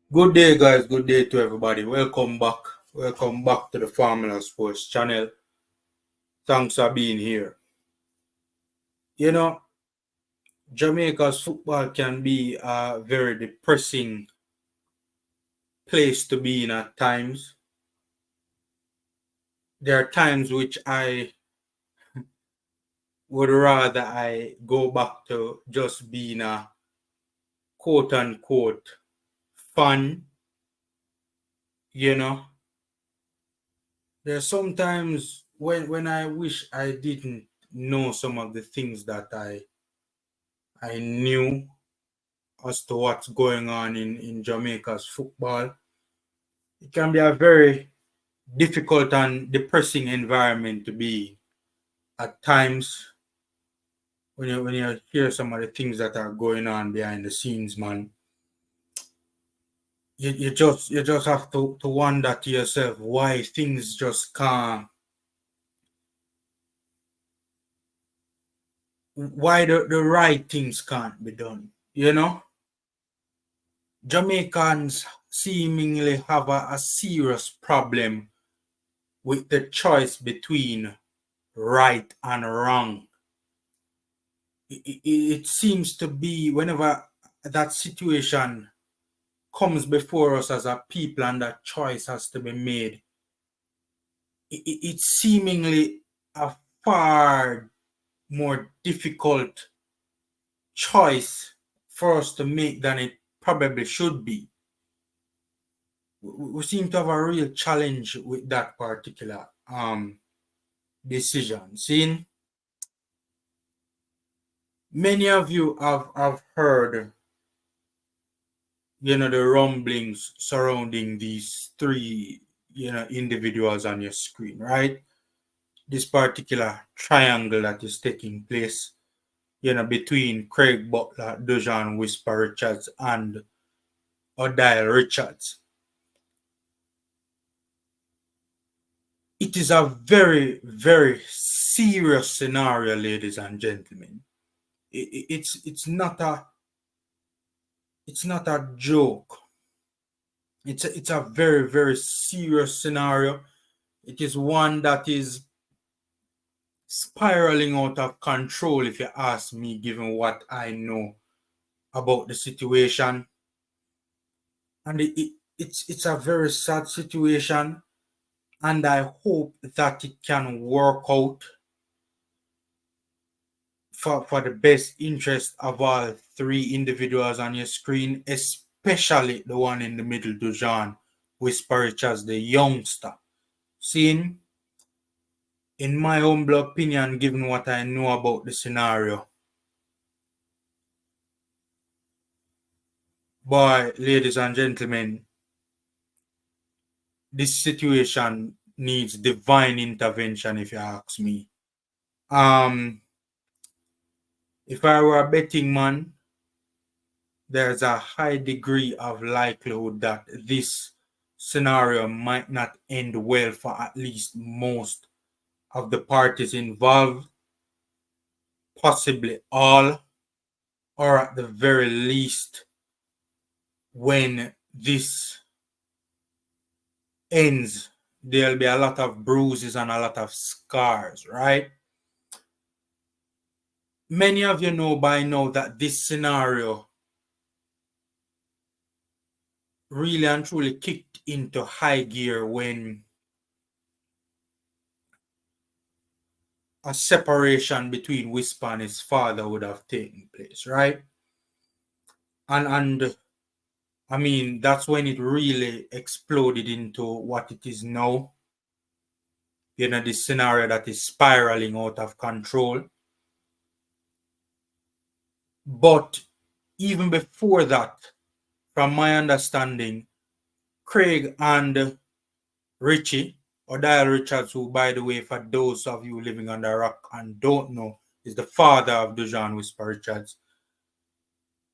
Good day, guys. Good day to everybody. Welcome back. Welcome back to the Formula Sports channel. Thanks for being here. You know, Jamaica's football can be a very depressing place to be in at times. There are times which I would rather I go back to just being a quote unquote fun. You know, there's sometimes when I wish I didn't know some of the things that I knew as to what's going on in Jamaica's football. It can be a very difficult and depressing environment to be at times when you hear some of the things that are going on behind the scenes, man. You just have to wonder to yourself why things just can't, why the right things can't be done. Jamaicans seemingly have a serious problem with the choice between right and wrong. It seems to be whenever that situation comes before us as a people and that choice has to be made, it's seemingly a far more difficult choice for us to make than it probably should be. We seem to have a real challenge with that particular decision. Seeing many of you have heard the rumblings surrounding these three individuals on your screen, right? This particular triangle that is taking place between Craig Butler, Dujuan Whisper Richards, and Odile Richards. It is a very, very serious scenario, ladies and gentlemen. It's not a joke. It's a very, very serious scenario. It is one that is spiraling out of control, if you ask me, given what I know about the situation. And it's a very sad situation, and I hope that it can work out for the best interest of all three individuals on your screen, especially the one in the middle, Dujuan Whisper Richards, the youngster. Seeing, in my humble opinion, given what I know about the scenario, boy, ladies and gentlemen, this situation needs divine intervention, if you ask me. If I were a betting man, there's a high degree of likelihood that this scenario might not end well for at least most of the parties involved, possibly all, or at the very least, when this ends, there'll be a lot of bruises and a lot of scars, right? Many of you know by now that this scenario really and truly kicked into high gear when a separation between Whisper and his father would have taken place, right? And I mean, that's when it really exploded into what it is now. This scenario that is spiraling out of control. But even before that, from my understanding, Craig and Richie, Odile Richards, who, by the way, for those of you living under a rock and don't know, is the father of Dujuan Whisper Richards,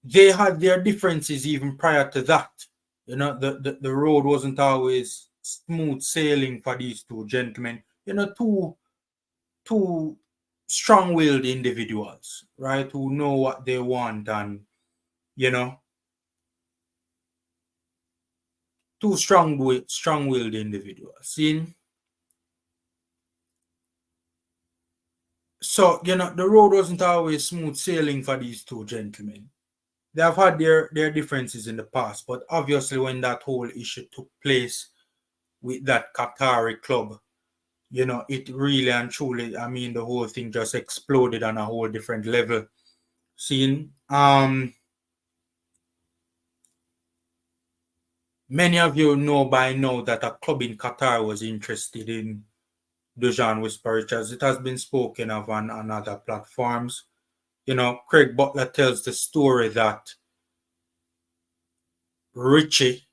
they had their differences even prior to that. The road wasn't always smooth sailing for these two gentlemen. Two strong-willed individuals, right, who know what they want, and you know two strong-willed individuals. See? So, the road wasn't always smooth sailing for these two gentlemen. They have had their differences in the past, but obviously when that whole issue took place with that Qatari club, it really and truly, I mean, the whole thing just exploded on a whole different level. Seeing, many of you know by now that a club in Qatar was interested in Dujuan Whisper, as it has been spoken of on other platforms. Craig Butler tells the story that Richie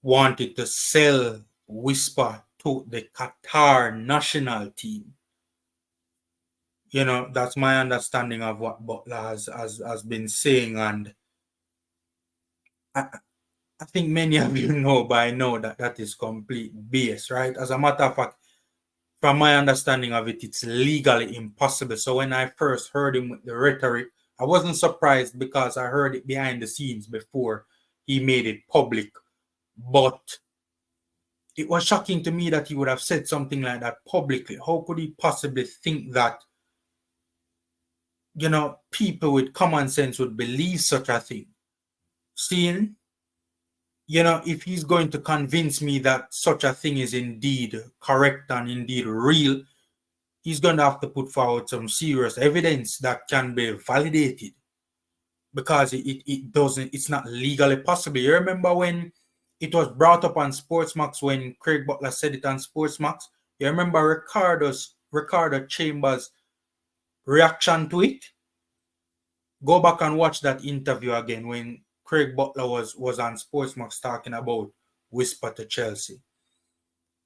wanted to sell Whisper to the Qatar national team. That's my understanding of what Butler has been saying, and I think many of you know by now that is complete BS, right? As a matter of fact, from my understanding of it, it's legally impossible. So when I first heard him with the rhetoric, I wasn't surprised because I heard it behind the scenes before he made it public. But it was shocking to me that he would have said something like that publicly. How could he possibly think that, people with common sense would believe such a thing? Seeing, if he's going to convince me that such a thing is indeed correct and indeed real, he's going to have to put forward some serious evidence that can be validated, because it's not legally possible. You remember when it was brought up on Sportsmax, when Craig Butler said it on Sportsmax? You remember Ricardo Chambers' reaction to it? Go back and watch that interview again when Craig Butler was on Sportsmax talking about Whisper to Chelsea.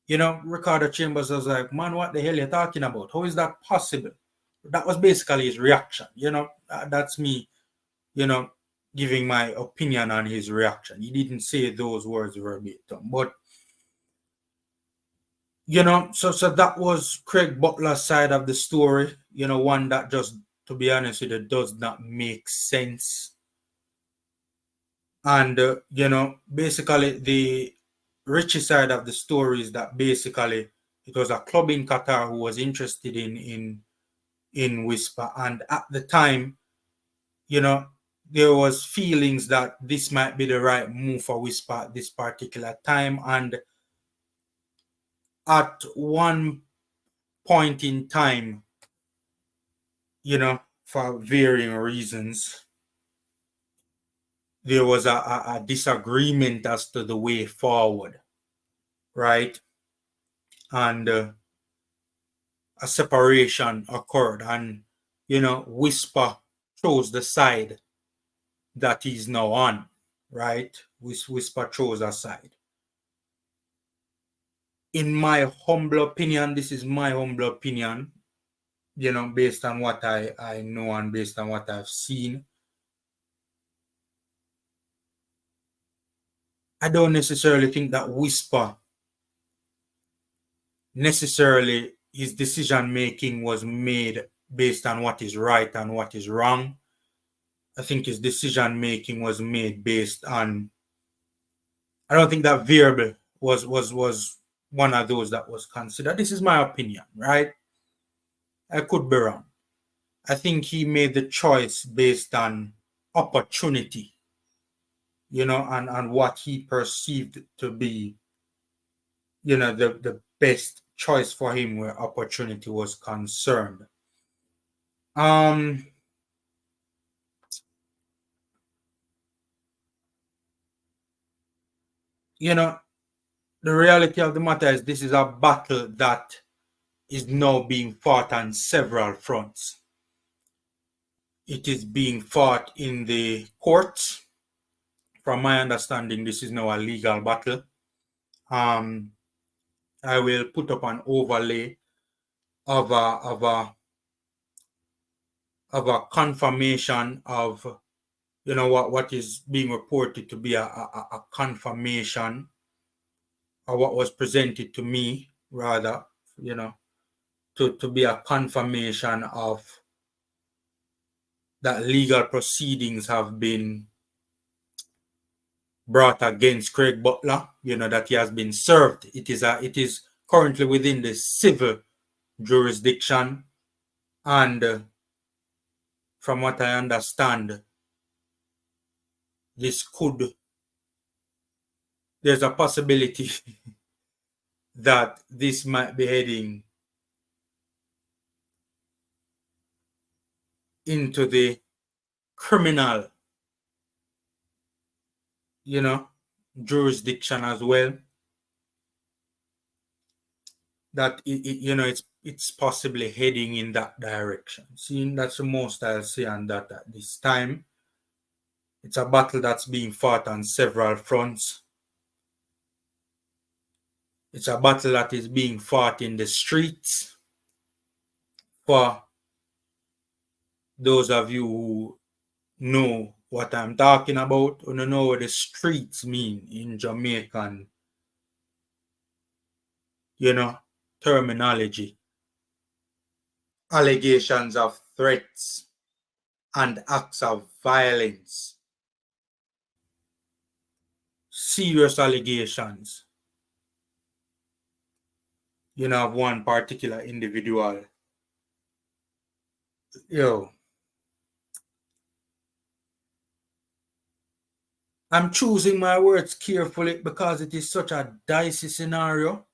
Ricardo Chambers was like, man, what the hell are you talking about? How is that possible? That was basically his reaction. That's me, giving my opinion on his reaction. He didn't say those words verbatim, but so that was Craig Butler's side of the story. One that just, to be honest with you, does not make sense. And basically the Richie side of the story is that basically it was a club in Qatar who was interested in Whisper, and at the time, there was feelings that this might be the right move for Whisper at this particular time. And at one point in time, for varying reasons, there was a disagreement as to the way forward, right? And a separation occurred, and Whisper chose the side that he's now on, right? Whisper chose a side. In my humble opinion, this is my humble opinion, based on what I know and based on what I've seen, I don't necessarily think that Whisper necessarily his decision making was made based on what is right and what is wrong. I think his decision making was made based on, I don't think that variable was one of those that was considered. This is my opinion, right? I could be wrong. I think he made the choice based on opportunity, and what he perceived to be, the best choice for him where opportunity was concerned. The reality of the matter is this is a battle that is now being fought on several fronts. It is being fought in the courts. From my understanding, this is now a legal battle. I will put up an overlay of a confirmation of what is being reported to be a confirmation, or what was presented to me rather, to be a confirmation of that legal proceedings have been brought against Craig Butler, that he has been served. It is currently within the civil jurisdiction, and from what I understand, there's a possibility that this might be heading into the criminal, jurisdiction as well. That it's possibly heading in that direction. Seeing that's the most I'll say on that at this time. It's a battle that's being fought on several fronts. It's a battle that is being fought in the streets. For those of you who know what I'm talking about, who know what the streets mean in Jamaican, terminology. Allegations of threats and acts of violence. Serious allegations. Of one particular individual. I'm choosing my words carefully because it is such a dicey scenario.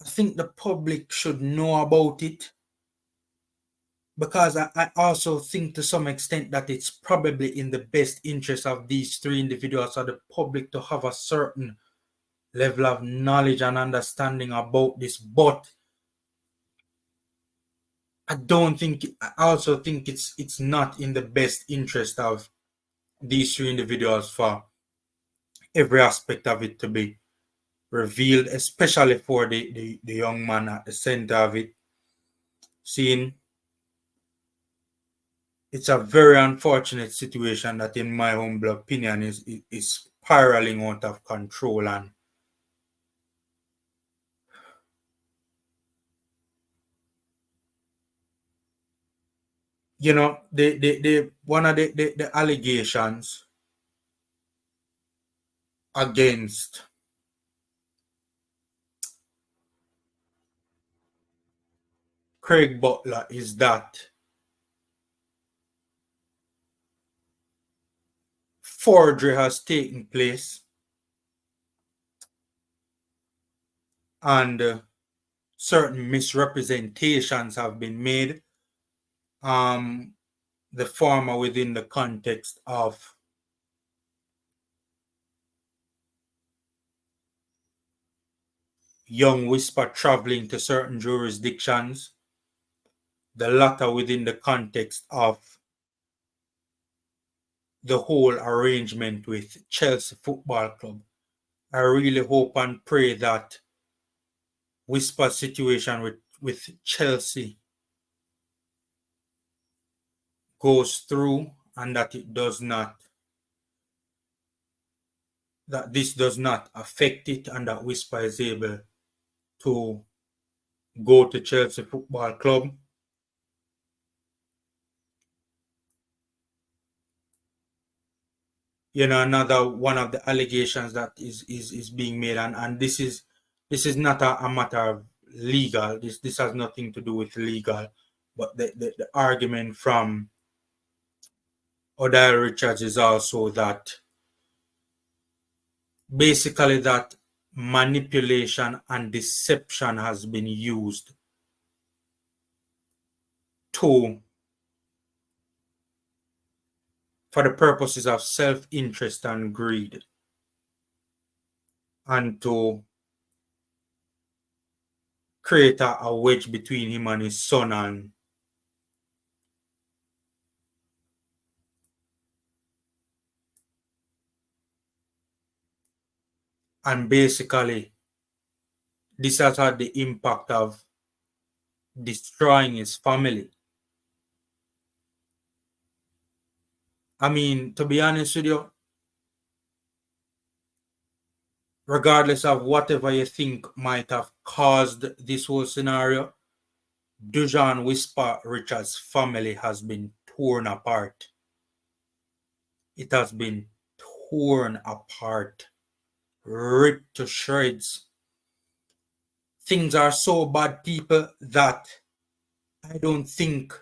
I think the public should know about it, because I also think to some extent that it's probably in the best interest of these three individuals or the public to have a certain level of knowledge and understanding about this. But I also think it's not in the best interest of these three individuals for every aspect of it to be revealed, especially for the young man at the center of it. Seeing it's a very unfortunate situation that, in my humble opinion, is spiraling out of control. And the one of the allegations against Craig Butler is that forgery has taken place, and certain misrepresentations have been made. The former within the context of young Whisper traveling to certain jurisdictions, the latter within the context of the whole arrangement with Chelsea Football Club. I really hope and pray that Whisper's situation with Chelsea goes through, and that this does not affect it, and that Whisper is able to go to Chelsea Football Club. Another one of the allegations that is being made, and this is not a matter of legal. This has nothing to do with legal, but the argument from Odile Richards is also that basically that manipulation and deception has been used for the purposes of self-interest and greed, and to create a wedge between him and his son, and basically this has had the impact of destroying his family. I mean, to be honest with you, regardless of whatever you think might have caused this whole scenario, Dujuan Whisper Richards' family has been torn apart It has been torn apart, ripped to shreds. Things are so bad, people, that I don't think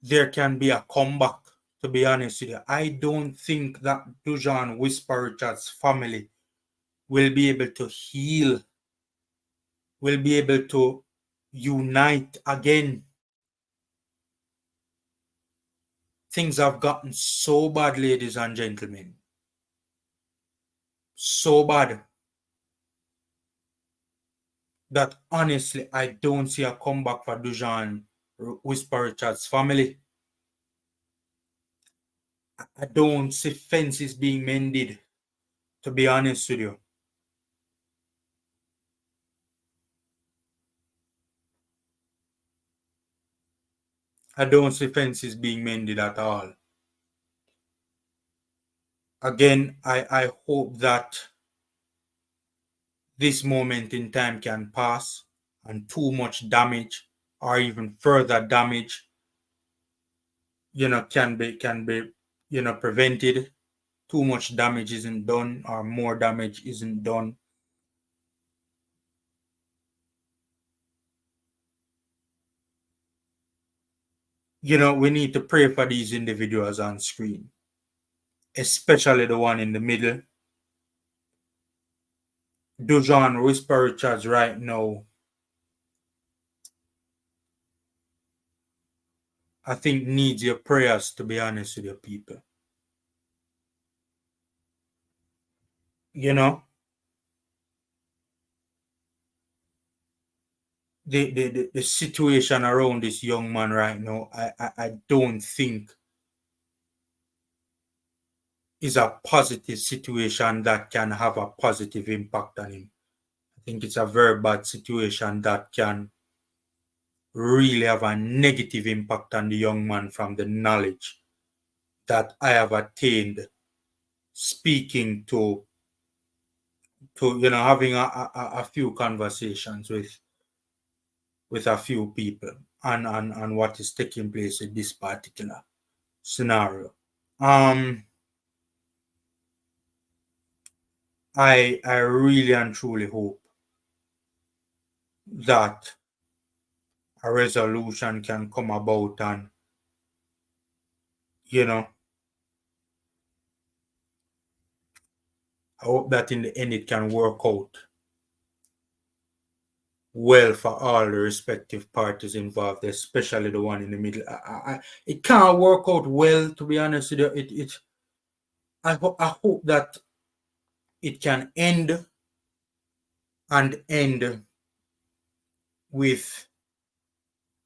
there can be a comeback, to be honest with you. I don't think that Dujuan Whisper Richards family will be able to heal, will be able to unite again. Things have gotten so bad, ladies and gentlemen. So bad that honestly, I don't see a comeback for Dujuan Whisper Richards family. I don't see fences being mended, to be honest with you. I don't see fences being mended at all. Again, I hope that this moment in time can pass and too much damage or even further damage, can be, prevented. Too much damage isn't done or more damage isn't done. We need to pray for these individuals on screen, especially the one in the middle. Dujuan Whisper Richards right now, I think needs your prayers, to be honest with your people. The situation around this young man right now, I don't think is a positive situation that can have a positive impact on him. I think it's a very bad situation that can really have a negative impact on the young man from the knowledge that I have attained speaking to having a few conversations with a few people and what is taking place in this particular scenario. I really and truly hope that a resolution can come about, and I hope that in the end it can work out well for all the respective parties involved, especially the one in the middle. It can't work out well, to be honest with you. I hope that it can end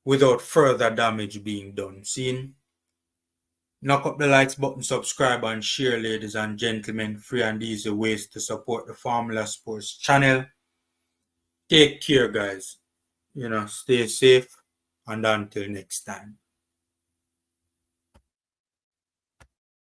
without further damage being done. Seeing, knock up the likes button, subscribe and share, ladies and gentlemen. Free and easy ways to support the Formula Sports channel. Take care, guys. Stay safe, and until next time.